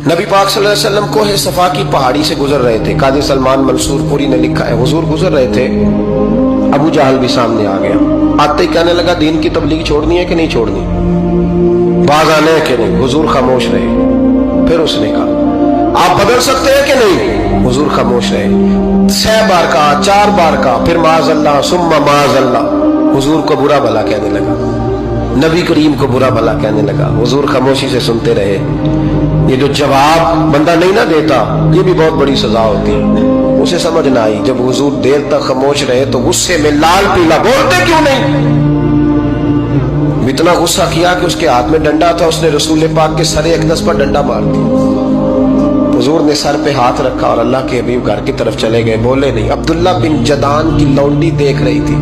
नबी पाक सल्लल्लाहु अलैहि वसल्लम कोहे सफा की पहाड़ी से गुजर रहे थे। काजी सलमान मंसूर पुरी ने लिखा है, हुजूर गुजर रहे थे, अबू जहल भी सामने आ गया। आते ही कहने लगा, दीन की तबलीग छोड़नी है कि नहीं छोड़नी, बाज आने है कि नहीं। हुजूर खामोश रहे। फिर उसने कहा, आप बदल सकते हैं कि नहीं। हुजूर खामोश रहे। 6 बार कहा, 4 बार कहा, फिर माज़अल्लाह सुम्मा माज़अल्लाह। हुजूर को बुरा भला कहने लगा, नबी करीम को बुरा भला कहने लगा। हुजूर खामोशी से सुनते रहे। ये जो जवाब बंदा नहीं ना देता, ये भी बहुत बड़ी सजा होती है। उसे समझ ना आई, जब हुजूर देर तक खामोश रहे तो गुस्से में लाल पीला, बोलते क्यों नहीं। इतना गुस्सा किया कि उसके हाथ में डंडा था, उसने रसूल पाक के सरे अक़दस पर डंडा मार दिया। हुजूर ने सर पे हाथ रखा और अल्लाह के हबीब घर की तरफ चले गए, बोले नहीं। अब्दुल्ला बिन जदान की लौंडी देख रही थी,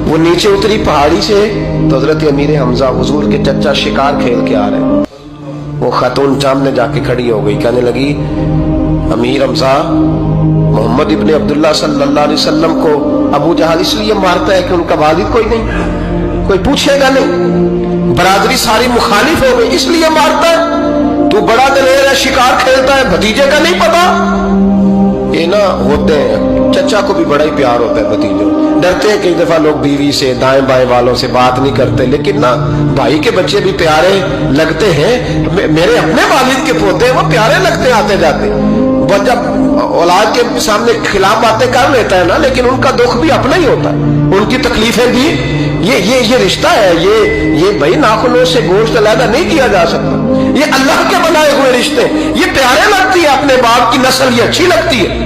वो नीचे उतरी पहाड़ी से तो हजरत अमीर हमजा हुजूर के चचा शिकार खेल के आ रहे। वो खातून सामने जाके खड़ी हो गई, कहने लगी, अमीर हमजा, मोहम्मद इब्ने अब्दुल्ला सल्लल्लाहु अलैहि वसल्लम को अबू जहल इसलिए मारता है कि उनका वालिद कोई नहीं, कोई पूछेगा नहीं, बरादरी सारी मुखालिफ हो गई, इसलिए मारता है। तू बड़ा दलेर है, शिकार खेलता है, भतीजे का नहीं पता। ये ना होते हैं, चचा को भी बड़ा ही प्यार होता है भतीजों। डरते हैं कई दफा लोग बीवी से, दाएं बाएं वालों से बात नहीं करते, लेकिन ना भाई के बच्चे भी प्यारे लगते हैं। मेरे अपने वालिद के पोते हैं, वो प्यारे लगते आते जाते। वो जब औलाद के सामने खिलाफ बातें कर लेता है ना, लेकिन उनका दुख भी अपना ही होता है, उनकी तकलीफें भी। ये रिश्ता है, ये भाई नाखूनों से गोश्त अलग नहीं किया जा सकता। ये अल्लाह के बनाए हुए रिश्ते, ये प्यारे लगती है, अपने बाप की नस्ल ये अच्छी लगती है।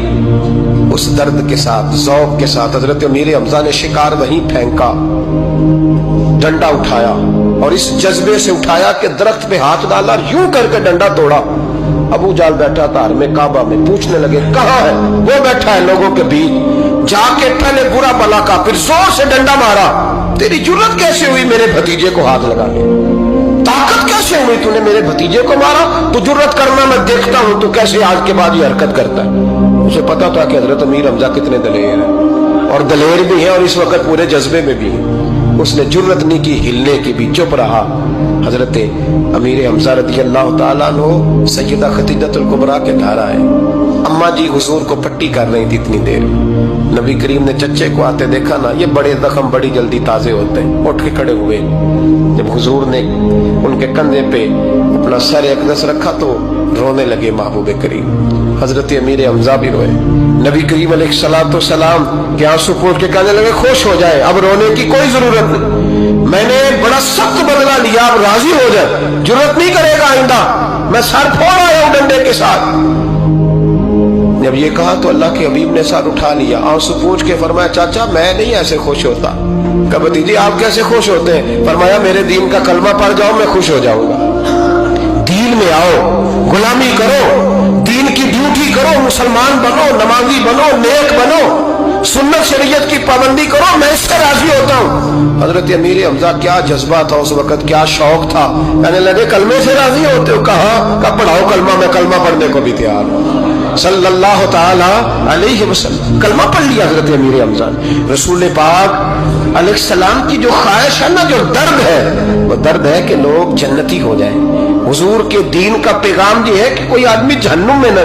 उस दर्द के साथ, ज़ौक़ के साथ हजरत अमीर हमजा ने शिकार वहीं फेंका, डंडा उठाया और इस जज्बे से उठाया कि दरख्त पे हाथ डाला, यूं करके डंडा तोड़ा। अबू जाल बैठा था हर में काबा में, पूछने लगे, कहाँ है वो? बैठा है लोगों के बीच। जाके पहले बुरा भला का, फिर जोर से डंडा मारा। तेरी जुर्रत कैसे हुई मेरे भतीजे को हाथ लगाने, ताकत कैसे हुई तूने मेरे भतीजे को मारा? तू जुर्रत करना मैं देखता हूं, तू कैसे आज के बाद ये हरकत करता है। उसे पता था कि हजरत अमीर हमजा कितने दलेर हैं, और दलेर भी है और इस वक्त पूरे जज्बे में भी है। उसने जुर्रत नहीं की हिलने की भी, चुप रहा। हजरत अमीर हमजा रज़ी अल्लाह ताला अन्हु सैयदा खदीजतुल कुबरा के घर आए। अम्मा जी हुजूर को पट्टी कर रही थी इतनी देर। नबी करीम ने चच्चे को आते देखा ना, ये बड़े जख्म बड़ी जल्दी ताजे होते हैं। उठ के खड़े हुए। जब हुजूर ने उनके कंधे पे अपना सर अक़दस रखा तो रोने लगे महबूब करीम। हजरत अमीर हमजा भी रोए। नबी करीम अलैहिस्सलाम के आंसू पोंछ के कहने लगे, खुश हो जाए, अब रोने की कोई जरूरत नहीं, मैंने बड़ा सख्त बदला लिया, अब राजी हो जाए, जरूरत नहीं करेगा आइंदा, मैं सर फोड़ आया हूं डंडे के साथ। जब ये कहा तो अल्लाह के हबीब ने सर उठा लिया, आंसू पोंछ के फरमाया, चाचा मैं नहीं ऐसे खुश होता। कहा, भतीजी आप कैसे खुश होते हैं? फरमाया, मेरे दीन का कलमा पढ़ जाओ, मैं खुश हो जाऊंगा। दीन में आओ, गुलामी करो, दीन की ड्यूटी करो, मुसलमान बनो, नमाजी बनो, नेक बनो, सुन्नत शरीयत की पाबंदी करो, मैं इससे राजी होता हूँ। हजरत अमीर हमजा क्या जज्बा था उस वक्त, क्या शौक था। कहने लगे, कलमे से राजी होते हो? कहा पढ़ाओ कलमा, मैं कलमा पढ़ने को भी तैयार हूँ। सल्लल्लाहु ताला अलैहि वसल्लम कलमा पढ़ लिया हजरत अमीर हमजा ने। रसूल पाक अलैहिस्सलाम की जो ख्वाहिश है ना, जो दर्द है, वो दर्द है कि लोग जन्नती हो जाएं। हुजूर के दीन का पैगाम ये है कि कोई आदमी जहन्नुम में न